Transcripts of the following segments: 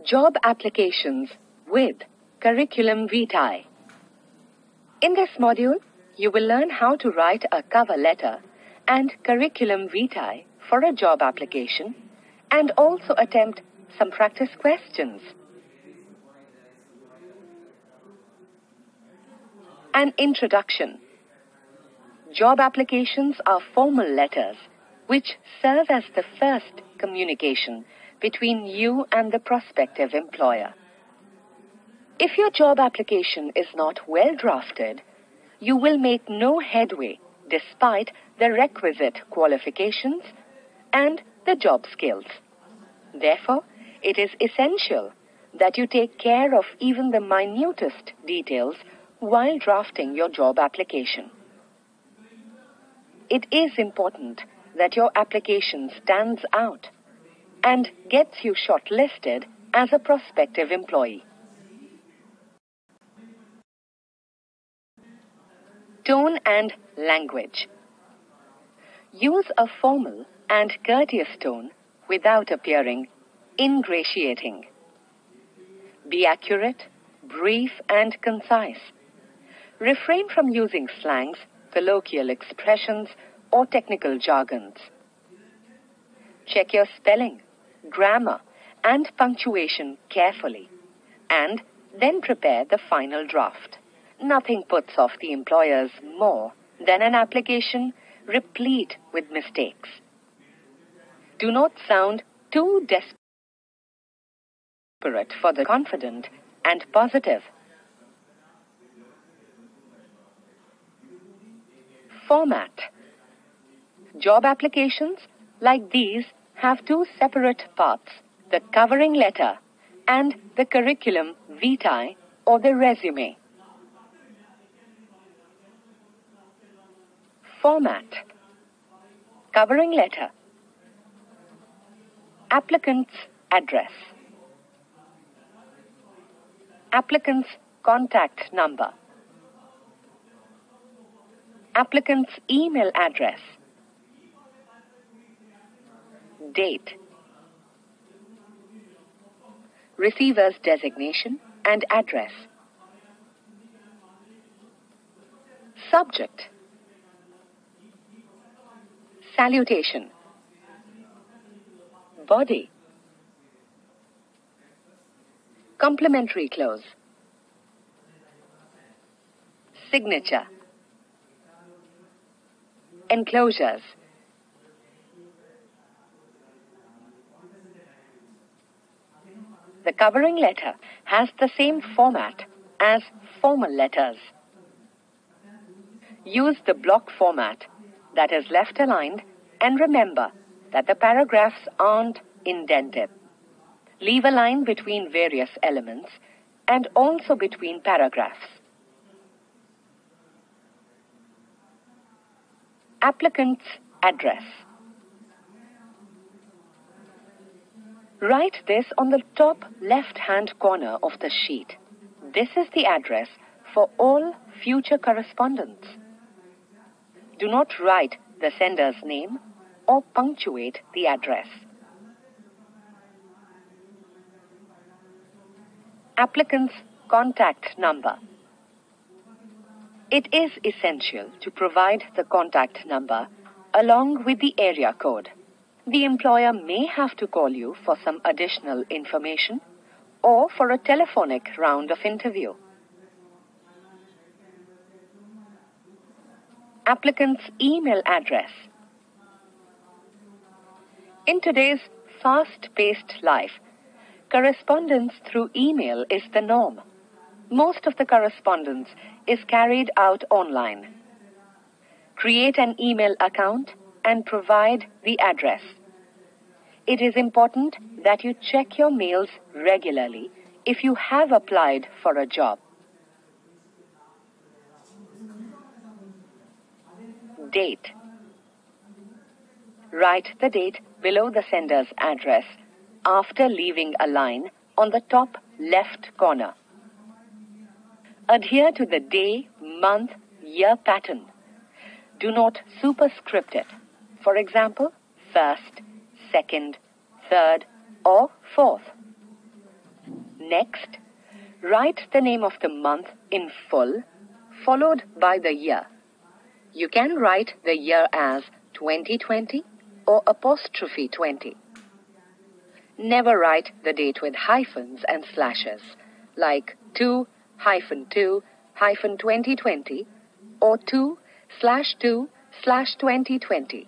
Job applications with Curriculum Vitae. In this module, you will learn how to write a cover letter and Curriculum Vitae for a job application and also attempt some practice questions. An introduction. Job applications are formal letters which serve as the first communication between you and the prospective employer. If your job application is not well drafted, you will make no headway despite the requisite qualifications and the job skills. Therefore, it is essential that you take care of even the minutest details while drafting your job application. It is important that your application stands out and gets you shortlisted as a prospective employee. Tone and language. Use a formal and courteous tone without appearing ingratiating. Be accurate, brief, and concise. Refrain from using slangs, colloquial expressions, or technical jargons. Check your spelling, grammar, and punctuation carefully, and then prepare the final draft. Nothing puts off the employers more than an application replete with mistakes. Do not sound too desperate for the confident and positive. Format. Job applications like these have two separate parts, the covering letter and the curriculum vitae or the resume. Format. Covering letter. Applicant's address. Applicant's contact number. Applicant's email address. Date. Receiver's designation and address. Subject. Salutation. Body. Complimentary clause. Signature. Enclosures. The covering letter has the same format as formal letters. Use the block format that is left aligned and remember that the paragraphs aren't indented. Leave a line between various elements and also between paragraphs. Applicant's address. Write this on the top left-hand corner of the sheet. This is the address for all future correspondence. Do not write the sender's name or punctuate the address. Applicant's contact number. It is essential to provide the contact number along with the area code. The employer may have to call you for some additional information or for a telephonic round of interview. Applicant's email address. In today's fast-paced life, correspondence through email is the norm. Most of the correspondence is carried out online. Create an email account and provide the address. It is important that you check your mails regularly if you have applied for a job. Date. Write the date below the sender's address after leaving a line on the top left corner. Adhere to the day, month, year pattern. Do not superscript it. For example, 1st, 2nd, 3rd, or 4th. Next, write the name of the month in full, followed by the year. You can write the year as 2020 or apostrophe 20. Never write the date with hyphens and slashes, like 2-2-2020 or 2/2/2020.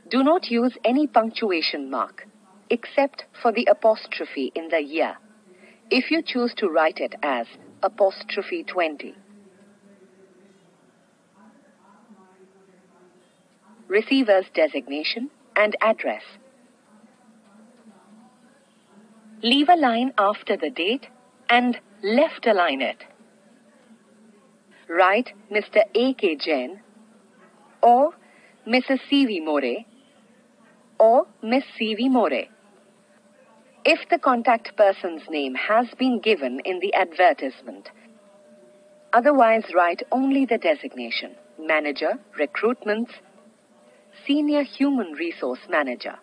Do not use any punctuation mark, except for the apostrophe in the year, if you choose to write it as apostrophe 20. Receiver's designation and address. Leave a line after the date and left align it. Write Mr. A.K. Jain or Mrs. C.V. More or Miss C.V. More. If the contact person's name has been given in the advertisement, otherwise write only the designation: Manager, Recruitments, Senior Human Resource Manager.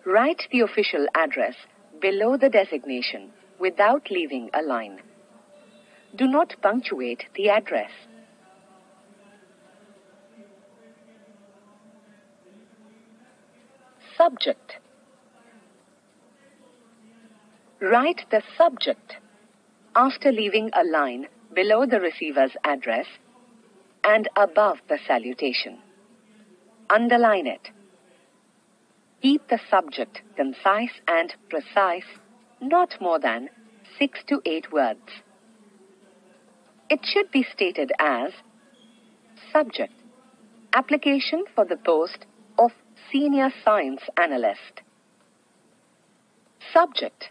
Write the official address below the designation without leaving a line. Do not punctuate the address. Subject. Write the subject after leaving a line below the receiver's address and above the salutation. Underline it. Keep the subject concise and precise, not more than 6 to 8 words. It should be stated as subject: application for the post of Senior Science Analyst. Subject: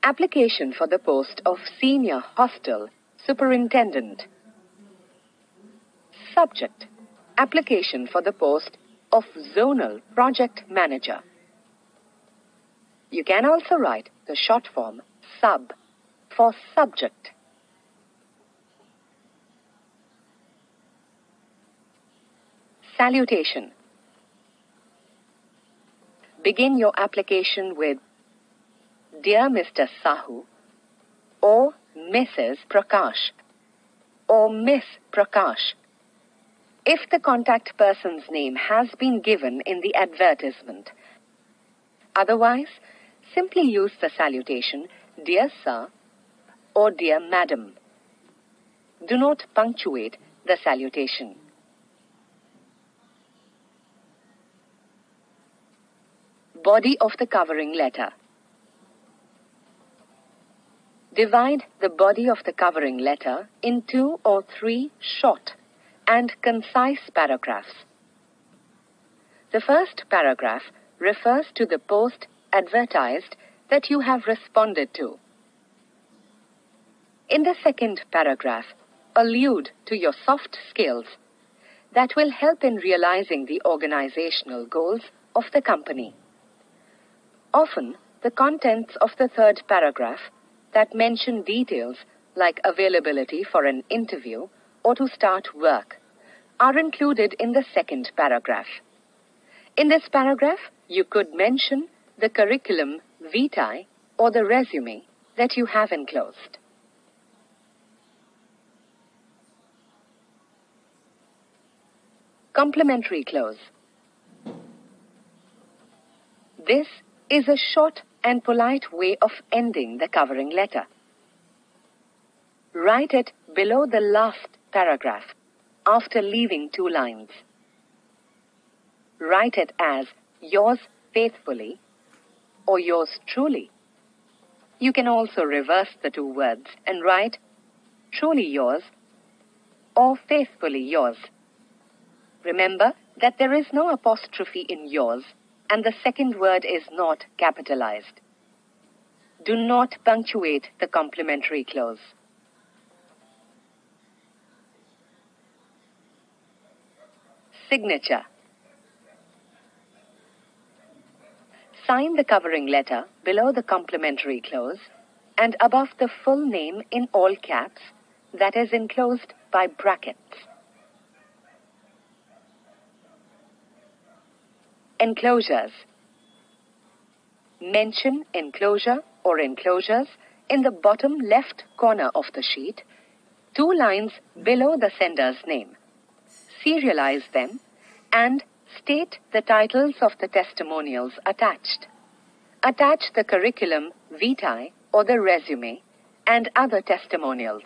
application for the post of Senior Hostel Superintendent. Subject: application for the post of Zonal Project Manager. You can also write the short form SUB for subject. Salutation. Begin your application with Dear Mr. Sahu or Mrs. Prakash or Miss Prakash, if the contact person's name has been given in the advertisement. Otherwise, simply use the salutation Dear Sir or Dear Madam. Do not punctuate the salutation. Body of the covering letter. Divide the body of the covering letter in 2 or 3 short and concise paragraphs. The first paragraph refers to the post advertised that you have responded to. In the second paragraph, allude to your soft skills that will help in realizing the organizational goals of the company. Often, the contents of the third paragraph that mention details like availability for an interview or to start work are included in the second paragraph. In this paragraph, you could mention the curriculum vitae or the resume that you have enclosed. Complimentary clause. This is a short and polite way of ending the covering letter. Write it below the last paragraph after leaving 2 lines. Write it as yours faithfully or yours truly. You can also reverse the 2 words and write truly yours or faithfully yours. Remember that there is no apostrophe in yours and the second word is not capitalized. Do not punctuate the complimentary clause. Signature. Sign the covering letter below the complimentary clause and above the full name in all caps that is enclosed by brackets. Enclosures. Mention enclosure or enclosures in the bottom left corner of the sheet, 2 lines below the sender's name. Serialize them and state the titles of the testimonials attached. Attach the curriculum vitae or the resume and other testimonials.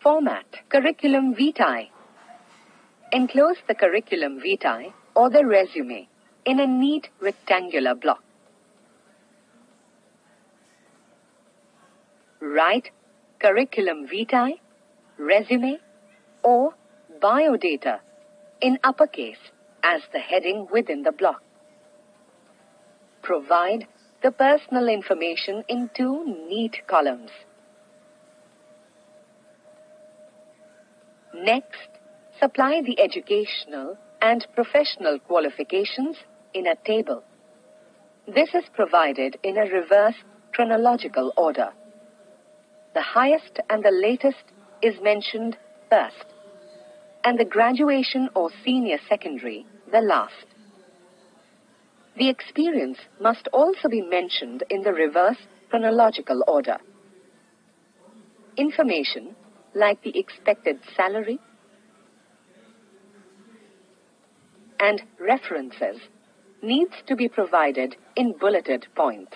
Format curriculum vitae. Enclose the curriculum vitae or the resume in a neat rectangular block. Write curriculum vitae, resume, or biodata in uppercase as the heading within the block. Provide the personal information in 2 neat columns. Next, supply the educational and professional qualifications in a table. This is provided in a reverse chronological order. The highest and the latest is mentioned first, and the graduation or senior secondary the last. The experience must also be mentioned in the reverse chronological order. Information like the expected salary and references needs to be provided in bulleted points.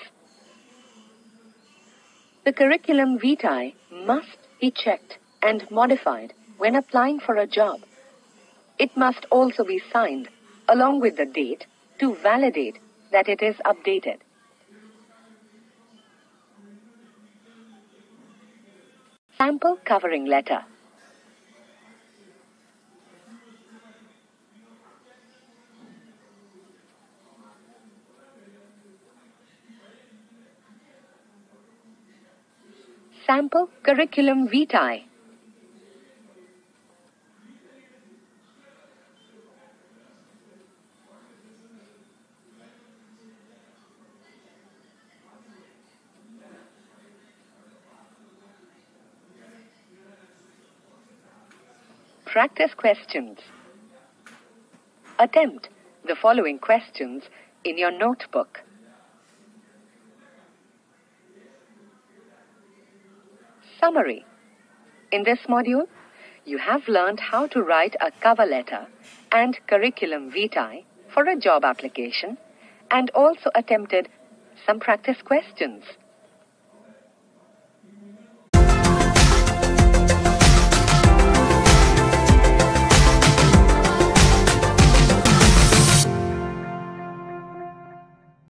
The curriculum vitae must be checked and modified when applying for a job. It must also be signed along with the date to validate that it is updated. Sample covering letter. Sample curriculum vitae. Practice questions. Attempt the following questions in your notebook. Summary. In this module, you have learned how to write a cover letter and curriculum vitae for a job application and also attempted some practice questions.